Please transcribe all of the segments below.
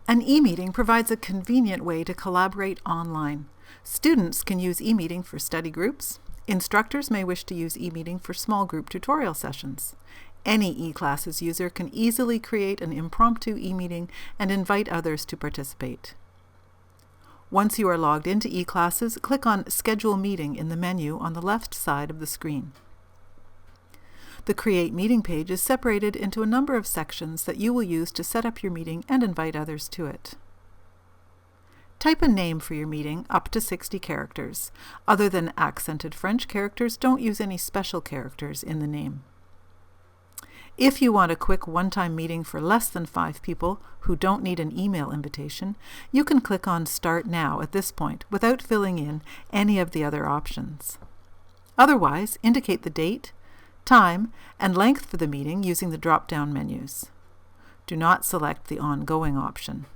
An e-meeting provides a convenient way to collaborate online. Students can use e-meeting for study groups. Instructors may wish to use e-meeting for small group tutorial sessions. Any eClasses user can easily create an impromptu e-meeting and invite others to participate. Once you are logged into eClasses, click on Schedule Meeting in the menu on the left side of the screen. The Create Meeting page is separated into a number of sections that you will use to set up your meeting and invite others to it. Type a name for your meeting up to 60 characters. Other than accented French characters, don't use any special characters in the name. If you want a quick one-time meeting for less than 5 people who don't need an email invitation, you can click on Start Now at this point without filling in any of the other options. Otherwise, indicate the date, time, and length for the meeting using the drop-down menus. Do not select the Ongoing option.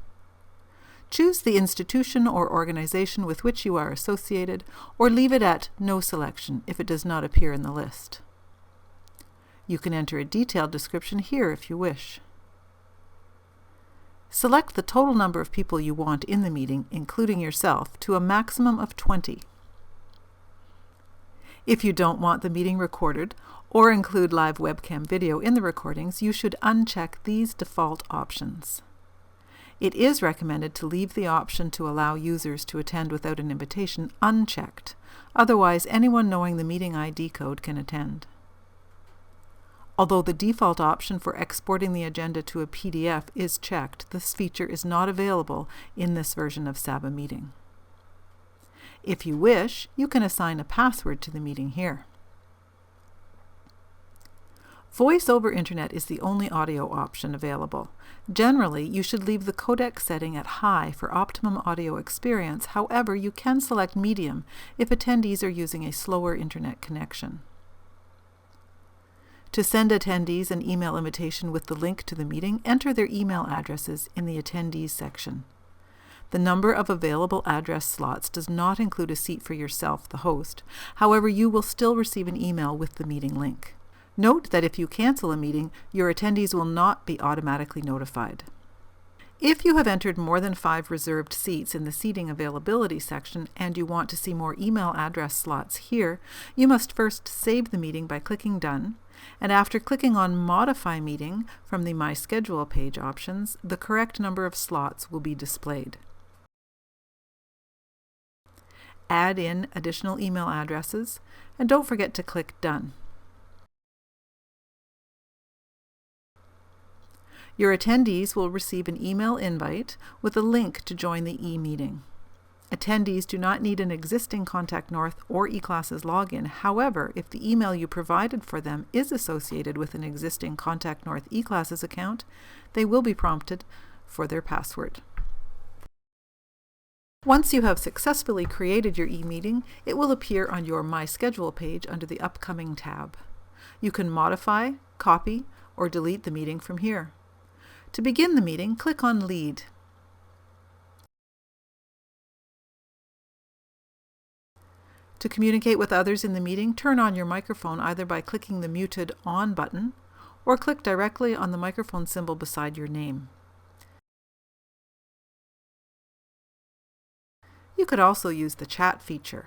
Choose the institution or organization with which you are associated, or leave it at No Selection if it does not appear in the list. You can enter a detailed description here if you wish. Select the total number of people you want in the meeting, including yourself, to a maximum of 20. If you don't want the meeting recorded or include live webcam video in the recordings, you should uncheck these default options. It is recommended to leave the option to allow users to attend without an invitation unchecked. Otherwise, anyone knowing the meeting ID code can attend. Although the default option for exporting the agenda to a PDF is checked, this feature is not available in this version of Saba Meeting. If you wish, you can assign a password to the meeting here. Voice over Internet is the only audio option available. Generally, you should leave the codec setting at high for optimum audio experience. However, you can select medium if attendees are using a slower internet connection. To send attendees an email invitation with the link to the meeting, enter their email addresses in the Attendees section. The number of available address slots does not include a seat for yourself, the host. However, you will still receive an email with the meeting link. Note that if you cancel a meeting, your attendees will not be automatically notified. If you have entered more than 5 reserved seats in the Seating Availability section and you want to see more email address slots here, you must first save the meeting by clicking Done, and after clicking on Modify Meeting from the My Schedule page options, the correct number of slots will be displayed. Add in additional email addresses, and don't forget to click Done. Your attendees will receive an email invite with a link to join the e-meeting. Attendees do not need an existing Contact North or eClasses login. However, if the email you provided for them is associated with an existing Contact North eClasses account, they will be prompted for their password. Once you have successfully created your e-meeting, it will appear on your My Schedule page under the Upcoming tab. You can modify, copy, or delete the meeting from here. To begin the meeting, click on Lead. To communicate with others in the meeting, turn on your microphone either by clicking the muted On button or click directly on the microphone symbol beside your name. You could also use the chat feature.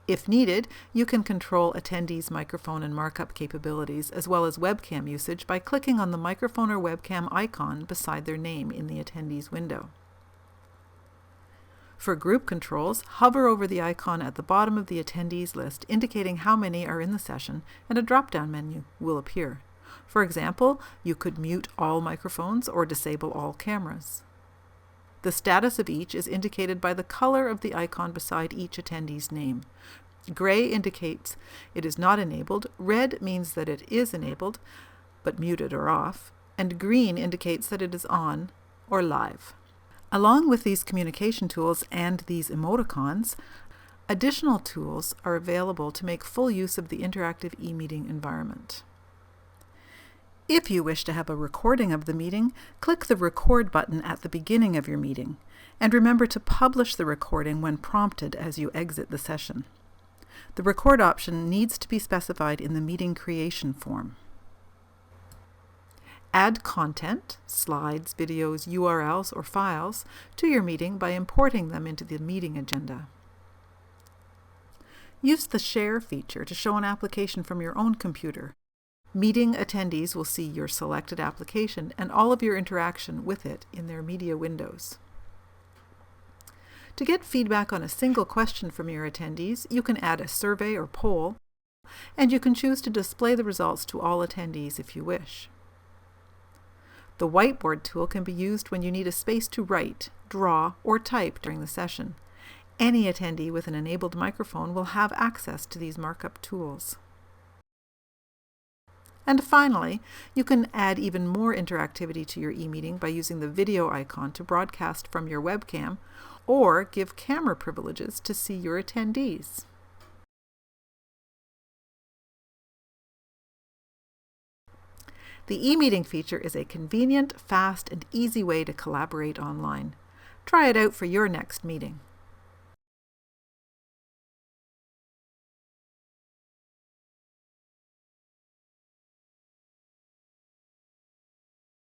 If needed, you can control attendees' microphone and markup capabilities, as well as webcam usage, by clicking on the microphone or webcam icon beside their name in the attendees window. For group controls, hover over the icon at the bottom of the attendees list, indicating how many are in the session, and a drop-down menu will appear. For example, you could mute all microphones or disable all cameras. The status of each is indicated by the color of the icon beside each attendee's name. Gray indicates it is not enabled, red means that it is enabled, but muted or off, and green indicates that it is on or live. Along with these communication tools and these emoticons, additional tools are available to make full use of the interactive e-meeting environment. If you wish to have a recording of the meeting, click the Record button at the beginning of your meeting, and remember to publish the recording when prompted as you exit the session. The Record option needs to be specified in the meeting creation form. Add content, slides, videos, URLs, or files to your meeting by importing them into the meeting agenda. Use the Share feature to show an application from your own computer. Meeting attendees will see your selected application and all of your interaction with it in their media windows. To get feedback on a single question from your attendees, you can add a survey or poll, and you can choose to display the results to all attendees if you wish. The whiteboard tool can be used when you need a space to write, draw, or type during the session. Any attendee with an enabled microphone will have access to these markup tools. And finally, you can add even more interactivity to your e-meeting by using the video icon to broadcast from your webcam or give camera privileges to see your attendees. The e-meeting feature is a convenient, fast, and easy way to collaborate online. Try it out for your next meeting.